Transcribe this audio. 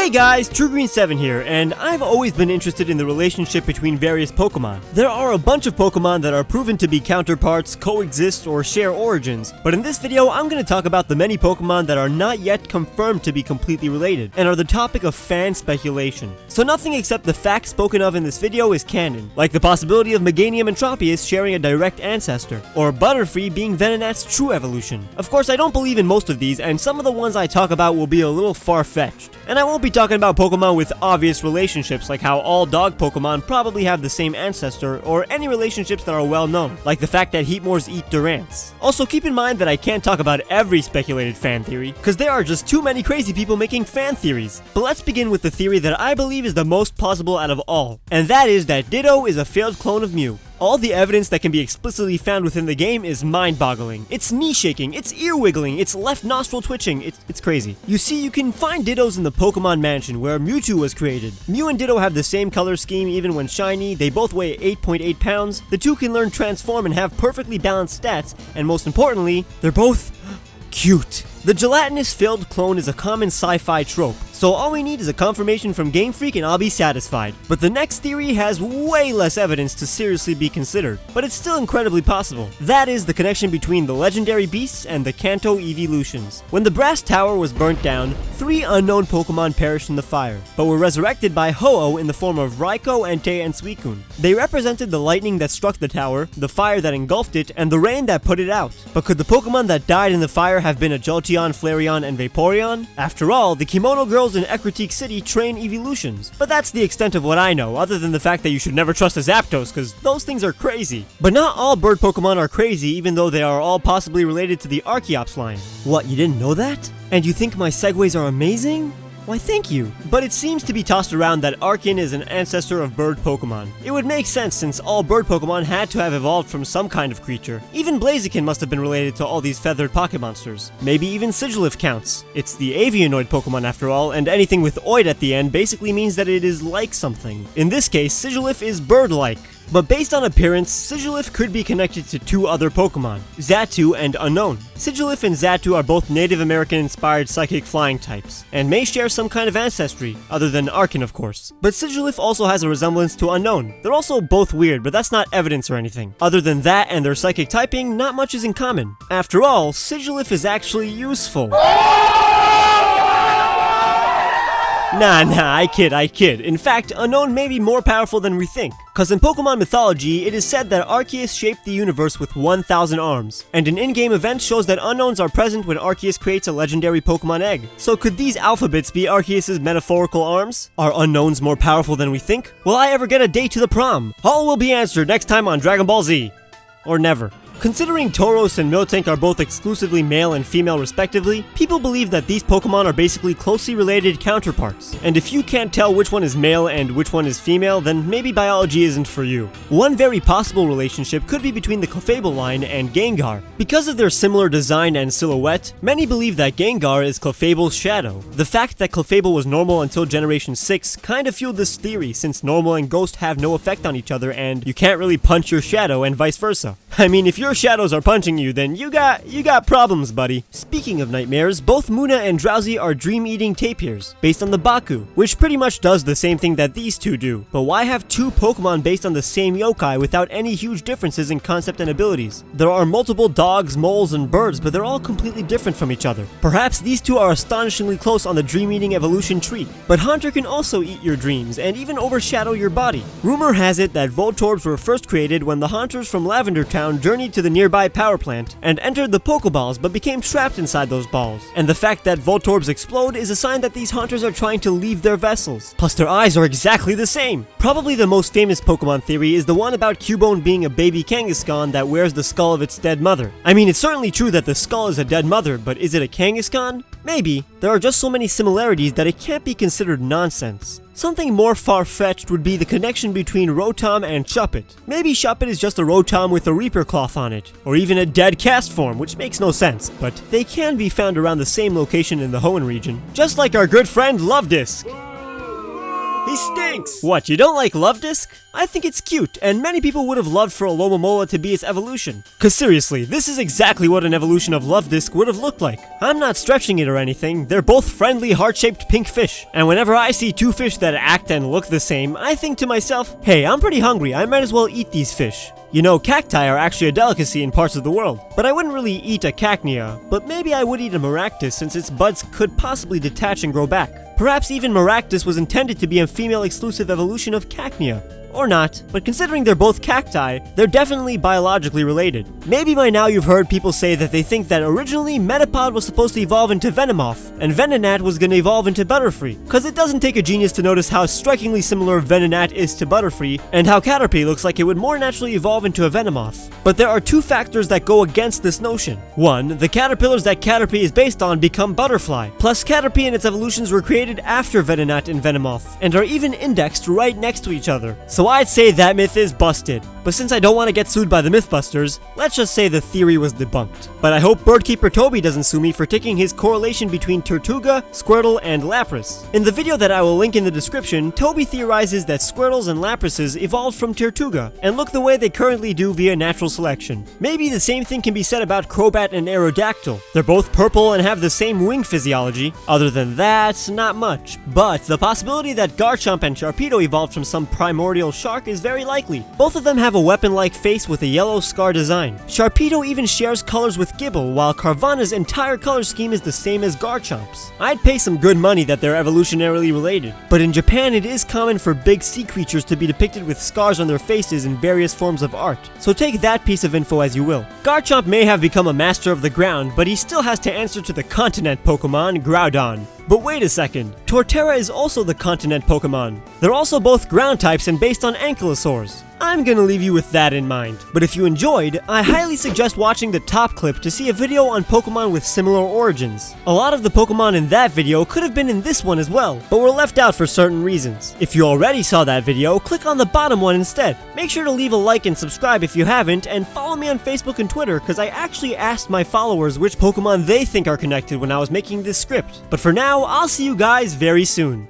Hey guys, TrueGreen7 here, and I've always been interested in the relationship between various Pokemon. There are a bunch of Pokemon that are proven to be counterparts, coexist, or share origins, but in this video I'm going to talk about the many Pokemon that are not yet confirmed to be completely related, and are the topic of fan speculation. So nothing except the facts spoken of in this video is canon, like the possibility of Meganium and Tropius sharing a direct ancestor, or Butterfree being Venonat's true evolution. Of course, I don't believe in most of these, and some of the ones I talk about will be a little far-fetched. And I won't be talking about Pokemon with obvious relationships like how all dog Pokemon probably have the same ancestor, or any relationships that are well known, like the fact that Heatmores eat Durants. Also keep in mind that I can't talk about every speculated fan theory, because there are just too many crazy people making fan theories. But let's begin with the theory that I believe is the most plausible out of all, and that is that Ditto is a failed clone of Mew. All the evidence that can be explicitly found within the game is mind-boggling. It's knee-shaking, it's ear-wiggling, it's left nostril twitching, it's crazy. You see, you can find Dittos in the Pokemon Mansion, where Mewtwo was created. Mew and Ditto have the same color scheme even when shiny, they both weigh 8.8 pounds, the two can learn Transform and have perfectly balanced stats, and most importantly, they're both cute. The gelatinous failed clone is a common sci-fi trope, so all we need is a confirmation from Game Freak and I'll be satisfied. But the next theory has way less evidence to seriously be considered, but it's still incredibly possible. That is the connection between the legendary beasts and the Kanto evolutions. When the Brass Tower was burnt down, 3 unknown Pokemon perished in the fire, but were resurrected by Ho-Oh in the form of Raikou, Entei, and Suicune. They represented the lightning that struck the tower, the fire that engulfed it, and the rain that put it out. But could the Pokemon that died in the fire have been a Jolteon, Flareon, and Vaporeon? After all, the Kimono Girls in Ecruteak City train evolutions. But that's the extent of what I know, other than the fact that you should never trust a Zapdos, because those things are crazy. But not all bird Pokemon are crazy, even though they are all possibly related to the Archeops line. What, you didn't know that? And you think my segues are amazing? Why, thank you. But it seems to be tossed around that Archean is an ancestor of bird Pokemon. It would make sense since all bird Pokemon had to have evolved from some kind of creature. Even Blaziken must have been related to all these feathered pocket monsters. Maybe even Sigilyph counts. It's the avianoid Pokemon after all, and anything with oid at the end basically means that it is like something. In this case, Sigilyph is bird-like. But based on appearance, Sigilyph could be connected to 2 other Pokemon, Xatu and Unknown. Sigilyph and Xatu are both Native American-inspired psychic flying types, and may share some kind of ancestry, other than Archean of course. But Sigilyph also has a resemblance to Unknown. They're also both weird, but that's not evidence or anything. Other than that and their psychic typing, not much is in common. After all, Sigilyph is actually useful. Nah, I kid. In fact, Unknown may be more powerful than we think. Cause in Pokemon mythology, it is said that Arceus shaped the universe with 1,000 arms, and an in-game event shows that Unknowns are present when Arceus creates a legendary Pokemon egg. So could these alphabets be Arceus' metaphorical arms? Are Unknowns more powerful than we think? Will I ever get a date to the prom? All will be answered next time on Dragon Ball Z. Or never. Considering Tauros and Miltank are both exclusively male and female respectively, people believe that these Pokemon are basically closely related counterparts. And if you can't tell which one is male and which one is female, then maybe biology isn't for you. One very possible relationship could be between the Clefable line and Gengar. Because of their similar design and silhouette, many believe that Gengar is Clefable's shadow. The fact that Clefable was normal until Generation 6 kind of fueled this theory, since normal and ghost have no effect on each other and you can't really punch your shadow and vice versa. I mean, if your shadows are punching you, then you got problems, buddy. Speaking of nightmares, both Munna and Drowsy are dream-eating tapirs, based on the Baku, which pretty much does the same thing that these two do. But why have 2 Pokemon based on the same yokai without any huge differences in concept and abilities? There are multiple dogs, moles, and birds, but they're all completely different from each other. Perhaps these 2 are astonishingly close on the dream-eating evolution tree. But Haunter can also eat your dreams, and even overshadow your body. Rumor has it that Voltorbs were first created when the Haunters from Lavender Town journeyed to the nearby power plant and entered the Pokeballs but became trapped inside those balls. And the fact that Voltorbs explode is a sign that these Haunters are trying to leave their vessels. Plus their eyes are exactly the same. Probably the most famous Pokemon theory is the one about Cubone being a baby Kangaskhan that wears the skull of its dead mother. I mean, it's certainly true that the skull is a dead mother, but is it a Kangaskhan? Maybe. There are just so many similarities that it can't be considered nonsense. Something more far-fetched would be the connection between Rotom and Shuppet. Maybe Shuppet is just a Rotom with a Reaper cloth on it, or even a dead cast form, which makes no sense, but they can be found around the same location in the Hoenn region, just like our good friend Luvdisc. He stinks! What, you don't like Luvdisc? I think it's cute, and many people would have loved for a Lomomola to be its evolution. Cause seriously, this is exactly what an evolution of Luvdisc would have looked like. I'm not stretching it or anything, they're both friendly, heart-shaped pink fish. And whenever I see two fish that act and look the same, I think to myself, hey, I'm pretty hungry, I might as well eat these fish. You know, cacti are actually a delicacy in parts of the world, but I wouldn't really eat a cacnea, but maybe I would eat a maractus since its buds could possibly detach and grow back. Perhaps even maractus was intended to be a female-exclusive evolution of cacnea. Or not, but considering they're both cacti, they're definitely biologically related. Maybe by now you've heard people say that they think that originally Metapod was supposed to evolve into Venomoth, and Venonat was gonna evolve into Butterfree, cause it doesn't take a genius to notice how strikingly similar Venonat is to Butterfree, and how Caterpie looks like it would more naturally evolve into a Venomoth. But there are two factors that go against this notion. One, the caterpillars that Caterpie is based on become Butterfly, plus Caterpie and its evolutions were created after Venonat and Venomoth, and are even indexed right next to each other. So I'd say that myth is busted. But since I don't want to get sued by the Mythbusters, let's just say the theory was debunked. But I hope Birdkeeper Toby doesn't sue me for taking his correlation between Tortuga, Squirtle, and Lapras. In the video that I will link in the description, Toby theorizes that Squirtles and Laprases evolved from Tortuga, and look the way they currently do via natural selection. Maybe the same thing can be said about Crobat and Aerodactyl. They're both purple and have the same wing physiology. Other than that, not much. But the possibility that Garchomp and Sharpedo evolved from some primordial shark is very likely. Both of them have a weapon-like face with a yellow scar design. Sharpedo even shares colors with Gibble, while Carvanha's entire color scheme is the same as Garchomp's. I'd pay some good money that they're evolutionarily related. But in Japan, it is common for big sea creatures to be depicted with scars on their faces in various forms of art. So take that piece of info as you will. Garchomp may have become a master of the ground, but he still has to answer to the continent Pokemon, Groudon. But wait a second, Torterra is also the continent Pokemon. They're also both ground types and based on ankylosaurs. I'm gonna leave you with that in mind. But if you enjoyed, I highly suggest watching the top clip to see a video on Pokemon with similar origins. A lot of the Pokemon in that video could have been in this one as well, but were left out for certain reasons. If you already saw that video, click on the bottom one instead. Make sure to leave a like and subscribe if you haven't, and follow me on Facebook and Twitter, cause I actually asked my followers which Pokemon they think are connected when I was making this script. But for now, I'll see you guys very soon.